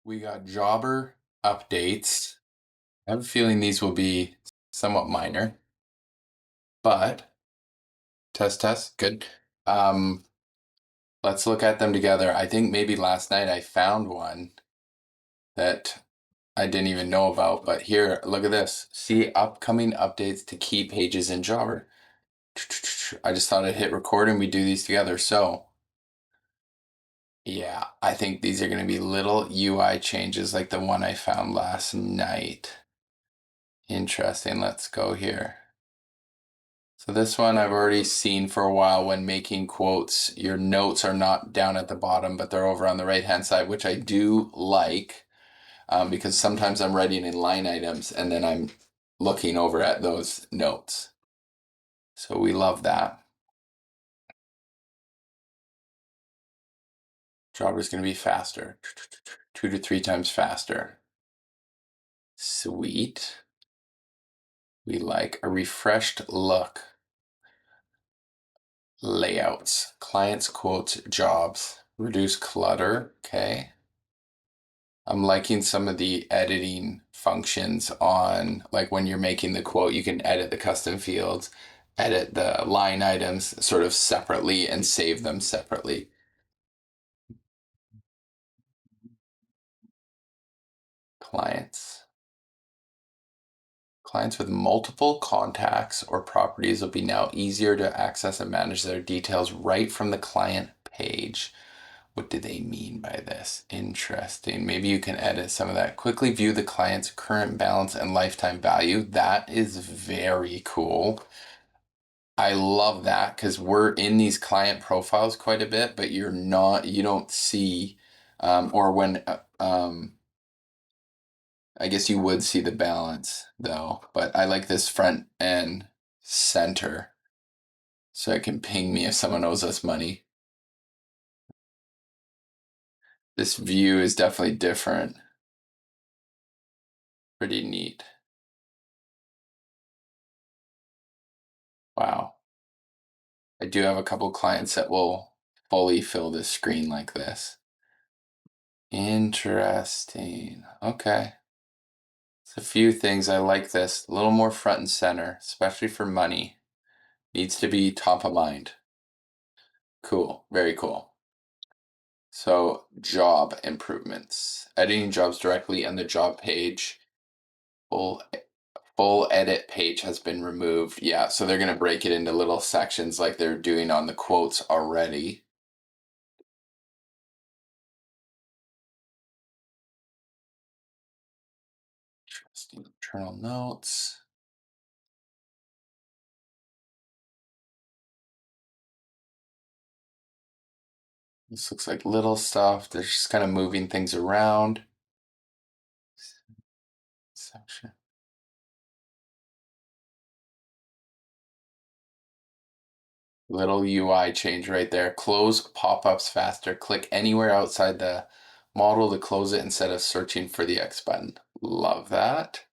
We got jobber updates. I have a feeling these will be somewhat minor, but test, good. Um, let's look at them together. I think maybe last night I found one that I didn't even know about, but here, look at this. See upcoming updates to key pages in Jobber. I just thought I'd hit record and we do these together. So, yeah, I think these are going to be little UI changes like the one I found last night. Interesting. Let's go here. So this one I've already seen for a while. When making quotes, your notes are not down at the bottom, but they're over on the right-hand side, which I do like because sometimes I'm writing in line items and then I'm looking over at those notes. So we love that. Jobber's going to be faster, 2 to 3 times faster. Sweet. We like a refreshed look. Layouts, clients, quotes, jobs, reduce clutter. Okay. I'm liking some of the editing functions on, like when you're making the quote, you can edit the custom fields, edit the line items sort of separately and save them separately. Clients. Clients with multiple contacts or properties will be now easier to access and manage their details right from the client page. What do they mean by this? Interesting. Maybe you can edit some of that. Quickly view the client's current balance and lifetime value. That is very cool. I love that because we're in these client profiles quite a bit, but you don't see, or when, I guess you would see the balance though, but I like this front and center so it can ping me if someone owes us money. This view is definitely different. Pretty neat. Wow. I do have a couple clients that will fully fill this screen like this. Interesting. Okay. It's a few things. I like this. A little more front and center, especially for money. Needs to be top of mind. Cool. Very cool. So, job improvements. Editing jobs directly on the job page. Full edit page has been removed. Yeah, so they're going to break it into little sections like they're doing on the quotes already. Interesting. Internal notes. This looks like little stuff. They're just kind of moving things around. Section. Little UI change right there. Close pop-ups faster. Click anywhere outside the model to close it instead of searching for the X button. Love that.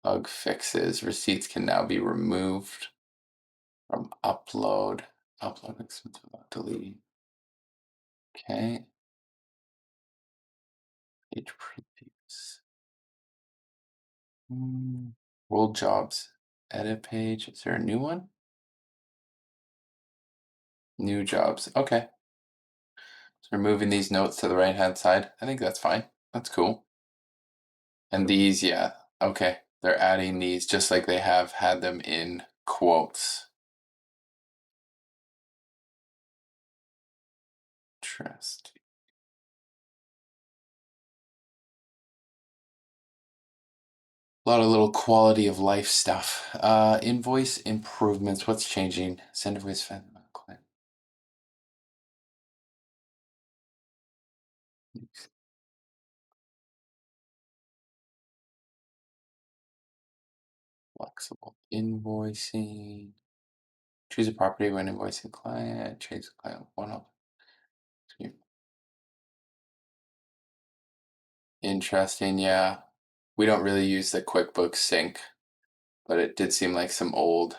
Bug fixes. Receipts can now be removed from upload. Upload expense without deleting. Okay. Page previews. World jobs. Edit page. Is there a new one? New jobs. Okay. So we're moving these notes to the right-hand side. I think that's fine. That's cool. And these, yeah. Okay. They're adding these just like they have had them in quotes. Interesting. A lot of little quality of life stuff. Invoice improvements. What's changing? Send invoice client. Flexible invoicing. Choose a property when invoicing client. Change the client one up. Interesting. Yeah. We don't really use the QuickBooks sync, but it did seem like some old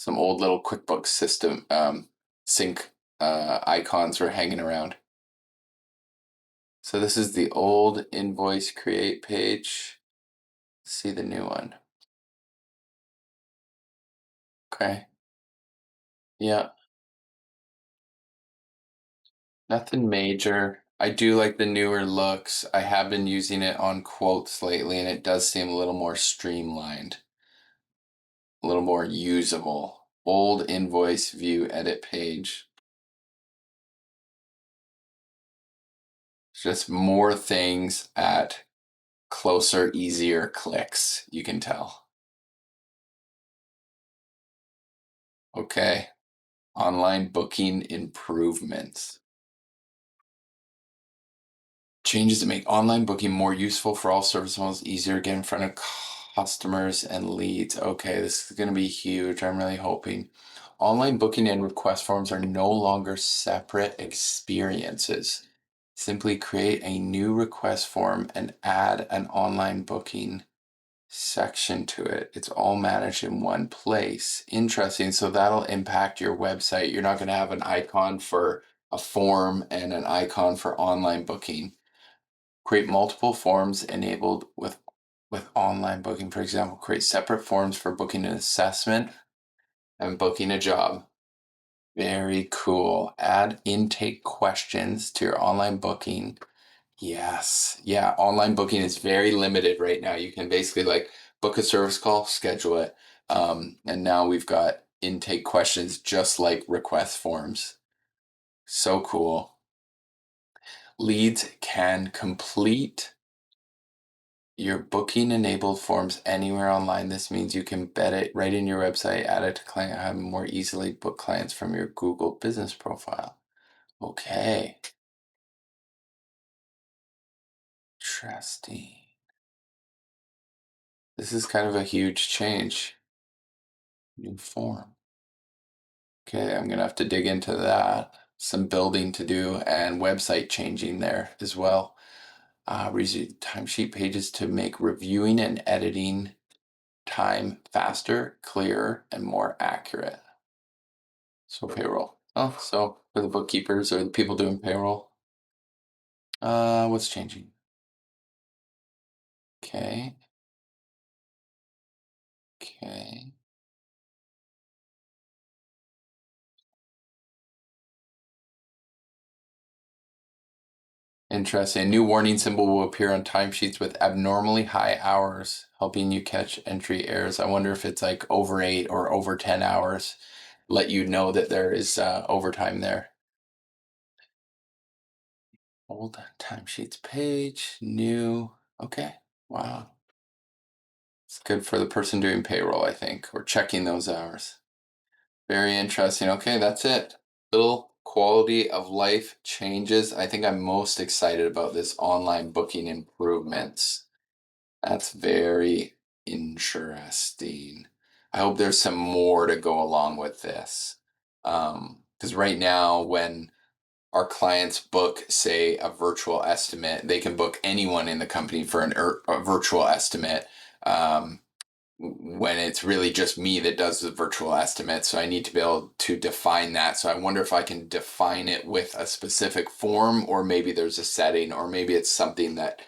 little QuickBooks system sync icons were hanging around. So this is the old invoice create page. See the new one. Okay. Yeah. Nothing major. I do like the newer looks. I have been using it on quotes lately, and it does seem a little more streamlined, a little more usable. Old invoice view edit page. Just more things at closer, easier clicks, you can tell. Okay. Online booking improvements. Changes that make online booking more useful for all service models, easier to get in front of customers and leads. Okay, this is going to be huge. I'm really hoping. Online booking and request forms are no longer separate experiences. Simply create a new request form and add an online booking section to it. It's all managed in one place. Interesting. So that'll impact your website. You're not going to have an icon for a form and an icon for online booking. Create multiple forms enabled with online booking. For example, create separate forms for booking an assessment and booking a job. Very cool. Add intake questions to your online booking. Yes. Yeah, online booking is very limited right now. You can basically like book a service call, schedule it. And now we've got intake questions just like request forms. So cool. Leads can complete your booking enabled forms anywhere online. This means you can embed it right in your website, add it to client, have more easily book clients from your Google business profile. Okay. Interesting. This is kind of a huge change. New form. Okay, I'm gonna have to dig into that. Some building to do and website changing there as well. Timesheet pages to make reviewing and editing time faster, clearer, and more accurate. So payroll. Oh, so for the bookkeepers or the people doing payroll. What's changing? Okay. Okay. Interesting. A new warning symbol will appear on timesheets with abnormally high hours, helping you catch entry errors. I wonder if it's like over 8 or over 10 hours, let you know that there is overtime there. Old timesheets page, new. Okay. Wow. It's good for the person doing payroll, I think, or checking those hours. Very interesting. Okay, that's it. Little quality of life changes. I think I'm most excited about this online booking improvements. That's very interesting. I hope there's some more to go along with this. Because right now, when our clients book, say, a virtual estimate, they can book anyone in the company for a virtual estimate. Um, when it's really just me that does the virtual estimate. So I need to be able to define that. So I wonder if I can define it with a specific form, or maybe there's a setting, or maybe it's something that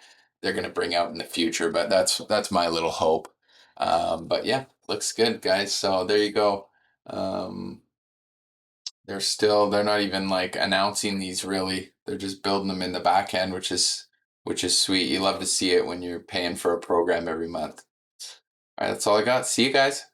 they're going to bring out in the future. But that's my little hope. But yeah, looks good, guys. So there you go. Um, they're not even like announcing these really. They're just building them in the back end, which is sweet. You love to see it when you're paying for a program every month. All right, that's all I got. See you guys.